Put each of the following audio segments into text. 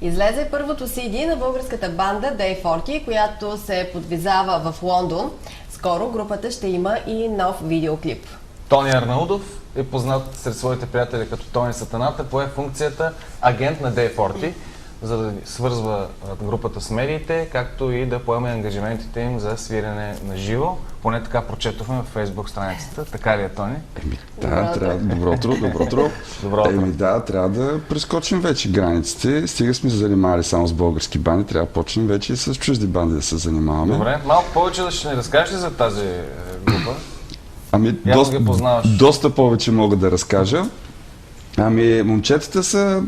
Излезе първото CD на българската банда Day 40, която се подвизава в Лондон. Скоро групата ще има и нов видеоклип. Тони Арнаудов е познат сред своите приятели като Тони Сатаната, пое функцията агент на Day 40, за да свързва групата с медиите, както и да поеме ангажиментите им за свирене на живо. Поне така прочетохме в Фейсбук страницата. Така ли е, Тони? Да, трябва. Добро утро. Добро утро. Да, трябва да прескочим вече границите. Стига сме се занимавали само с български банди, трябва да почнем вече и с чужди банди да се занимаваме. Добре, малко повече да ще ни разкажеш ли за тази група? Доста повече мога да разкажа. Момчетата са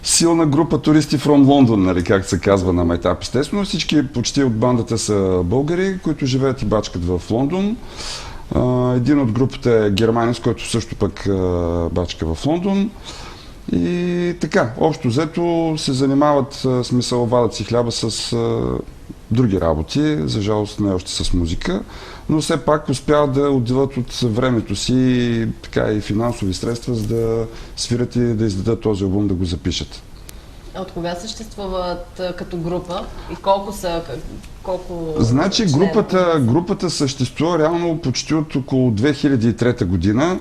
силна група туристи from London, нали, както се казва на майтап. Естествено, всички почти от бандата са българи, които живеят и бачкат в Лондон. Един от групата е германец, който също пък бачка в Лондон. И така, общо взето се занимават, вадат си хляба с други работи, за жалост не още с музика, но все пак успяват да отделят от времето си така и финансови средства, за да свирят и да издадат този албум, да го запишат. От кога съществуват като група и колко са? Значи групата съществува реално почти от около 2003 година.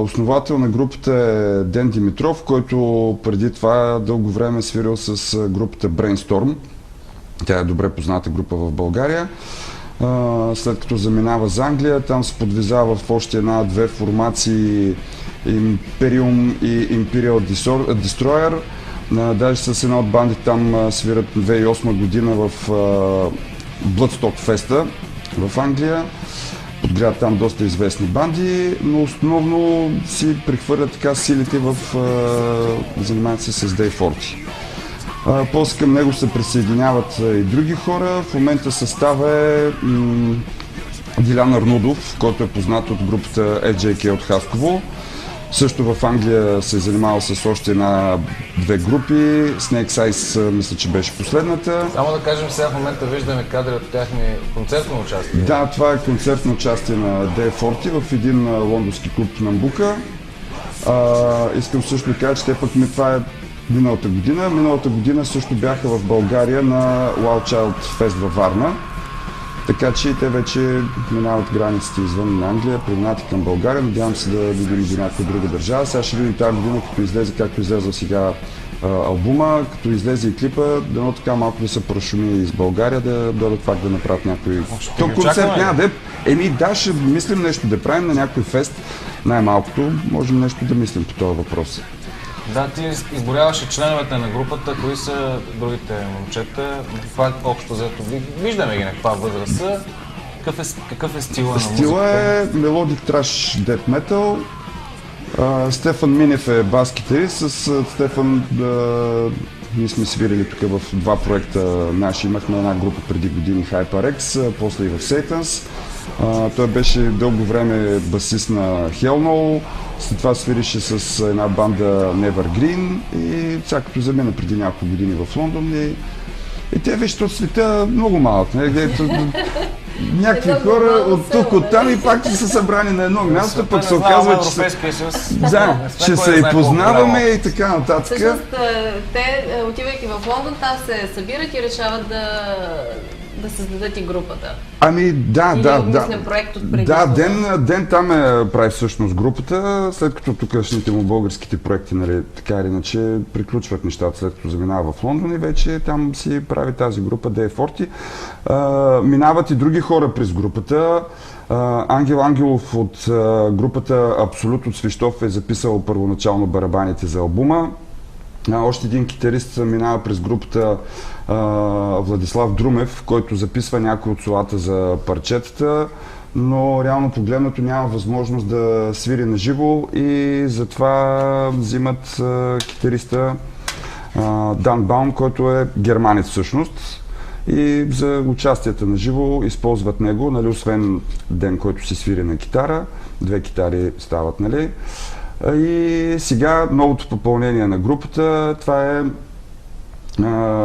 Основател на групата е Ден Димитров, който преди това дълго време е свирил с групата Brainstorm. Тя е добре позната група в България. След като заминава за Англия, там се подвизава в още една-две формации Imperium и Imperial Destroyer. Даже с една от бандите там свират 2008 година в Bloodstock Festa в Англия. Подгряват там доста известни банди, но основно си прехвърлят така силите в занимават се с Day 40. После към него се присъединяват и други хора. В момента състава е Дилян Арнудов, който е познат от групата FJK от Хасково. Също в Англия се е занимавал с още една-две групи. Snake Eyes мисля, че беше последната. Само да кажем, сега в момента виждаме кадри от тяхни концертно участие. Да, това е концертно участие на Day 40 в един лондонски клуб Намбука. Искам също да кажа, че това е миналата година. Миналата година също бяха в България на Wild Child Fest във Варна. Така че те вече минават границите извън Англия, преминават към България. Надявам се да видим до някаква друга държава. Сега ще видим тази година, като излезе, както излезе сега албума, като излезе и клипа, дано така малко да се прошуми из България, да дойдат пак да направят някой... То концерт няма да... ще мислим нещо да правим на някой фест. Най-малкото можем нещо да мислим по този въпрос. Да, ти изборяваше членовете на групата, кои са другите момчета, това общо взето виждаме ги на каква възраст са, какъв е стила на музиката? Стила е мелодик траш дет метал. Стефан Минев е бас-китарист, с Стефан ние сме свирили тук в два проекта наши, имахме една група преди години HyperX, после и в Satans. Той беше дълго време басист на Hell No, след това свирише с една банда Nevergreen и всякото замина преди няколко години в Лондон и те вижте от света много малък. Някакви хора от тук, от там и пак са събрани на едно място, пък се оказва, че се и познаваме и така нататък. Всъщност, те, отивайки в Лондон, там се събират и решават да създадат и групата. Проект от преди. Ден там прави всъщност групата, след като тукашните му българските проекти, нали, така или иначе, приключват нещата, след като заминава в Лондон и вече там си прави тази група Day 40. Минават и други хора през групата. Ангел Ангелов от групата Абсолют от Свищов е записал първоначално барабаните за албума. Още един китарист минава през групата Владислав Друмев, който записва някои от солата за парчетата, но реално погледнато няма възможност да свири на живо и затова взимат китариста Дан Баум, който е германец всъщност. И за участията на живо използват него, нали, освен Ден, който си свири на китара, две китари стават, нали. И сега новото попълнение на групата, това е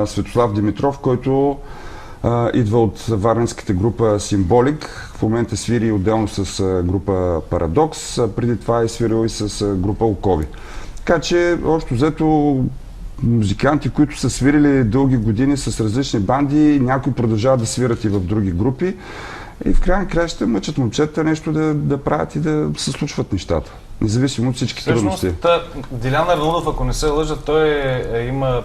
Светослав Димитров, който идва от варненската група Символик. В момента свири отделно с група Парадокс, преди това е свирил и с група Окови. Така че, общо взето, музиканти, които са свирили дълги години с различни банди, някои продължават да свират и в други групи. И в крайна краща мъчат момчета нещо да правят и да се случват нещата. Независимо от всички трудности. Дилян Арнаудов, ако не се лъжа, той има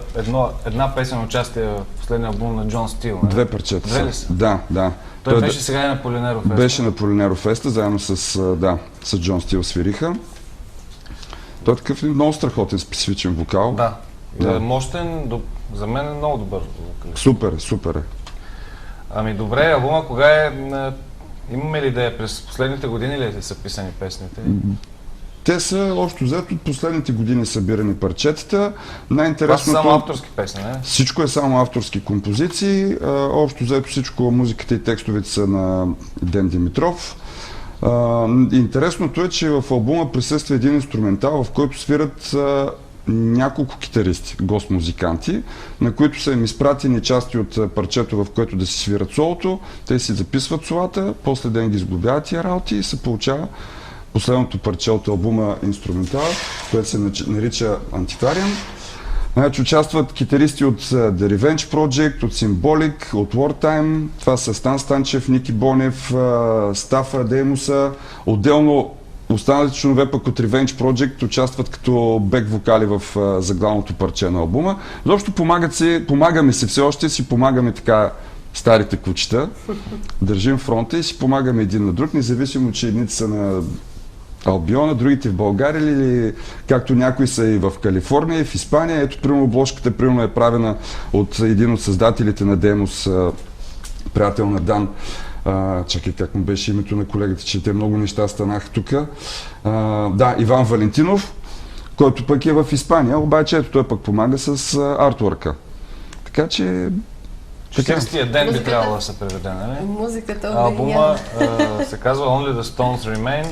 една песен участие в последния албум на Джон Стил. Две парчета. Две ли са? Да. Той беше сега и на Полинеро Феста. Беше на Полинеро Феста, заедно с Джон Стил свириха. Той е такъв много страхотен, специфичен вокал. Да. Мощен, за мен е много добър вокалист. Супер е. Ами добре, албума кога е? Имаме ли идея през последните години ли са писани песните? Те са общо взето от последните години събирани парчетата. Това са само авторски песни, не? Всичко е само авторски композиции. Общо взето всичко, музиката и текстовете са на Ден Димитров. Интересното е, че в албума присъства един инструментал, в който свират няколко китаристи, гост-музиканти, на които са им изпратени части от парчето, в което да си свират солото. Те си записват солата, после ден ги сглобяват тия работи и се получава последното парче от албума инструментал, което се нарича Антиквариум. Значи участват китаристи от The Revenge Project, от Symbolic, от Wartime. Това са Стан Станчев, Ники Бонев, Стафа, Деймуса. Отделно останалите членове пък от Revenge Project участват като бек вокали в заглавното парче на албума. Заобщо помагаме си все още, си помагаме така старите кучета. Държим фронта и си помагаме един на друг, независимо, че едните са на Албиона, другите в България или както някои са и в Калифорния и в Испания. Ето, примерно, обложката е правена от един от създателите на Демос, приятел на Дан. Чакай, как му беше името на колегата, че те много неща станаха тук. Иван Валентинов, който пък е в Испания, обаче ето той пък помага с артворка. Така че... 40-тия ден би трябвало да се преведе, нали? Музиката албума се казва Only the Stones Remain.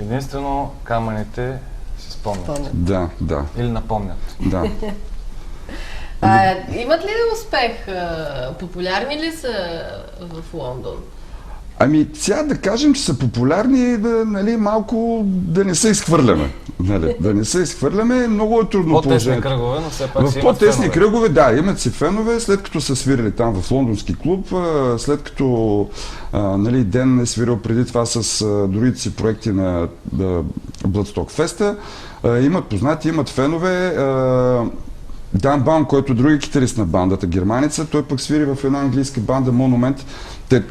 Единствено камъните си спомнят. Да. Или напомнят. Да. Имат ли успех? Популярни ли са в Лондон? Ами, сега да кажем, че са популярни, малко да не се изхвърляме. Да не се изхвърляме, много е трудно положението. По-тесни кръгове, но все пак в по-тесни кръгове, да, имат си фенове, след като са свирили там в лондонски клуб, след като Ден е свирил преди това с другите си проекти на Bloodstock Festa, имат познати, имат фенове. Дан Баун, който е други китарист на бандата, германица, той пък свири в една английска банда Monument. Те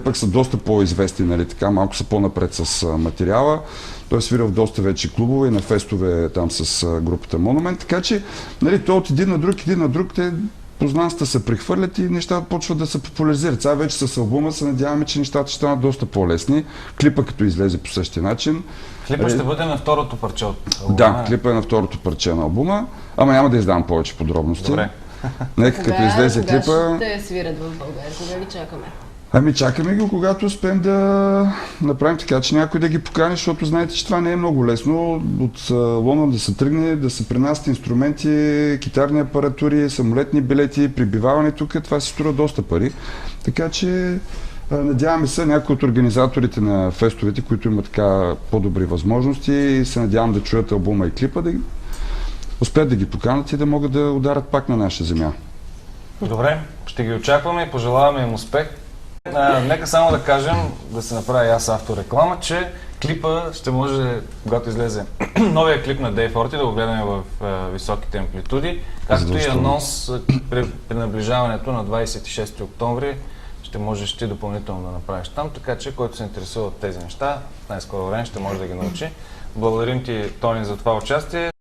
пък са доста по-известни, така, малко са по-напред с материала. Той е свирил в доста вече клубове и на фестове там с групата Monument, така че той от един на друг, те познанствата се прехвърлят и нещата почват да се популяризират. Сега вече с албума се надяваме, че нещата ще станат доста по-лесни. Клипа като излезе по същия начин. Клипа ще бъде на второто парче от албума. Да, клипа е на второто парче на албума, ама няма да издам повече подробности. Добре. Нека като излезе клипа... Кога ще свират в България? Кога ли чакаме? Ами чакаме ги, когато успеем да направим така, че някой да ги покани, защото знаете, че това не е много лесно. От Лондон да се тръгне, да се пренасят инструменти, китарни апаратури, самолетни билети, прибиваване тук, това си струва доста пари. Така че надяваме се някои от организаторите на фестовете, които имат така по-добри възможности и се надявам да чуят албума и клипа, да успеят да ги поканат и да могат да ударят пак на наша земя. Добре, ще ги очакваме и пожелаваме им успех. Нека само да кажем, да се направя и аз автореклама, че клипа ще може, когато излезе новия клип на Day 40, да го гледаме в високите амплитуди, както и анонс при наближаването на 26 октомври ще можеш ти допълнително да направиш там, така че който се интересува от тези неща, в най-скоро време ще може да ги научи. Благодарим ти, Тони, за това участие.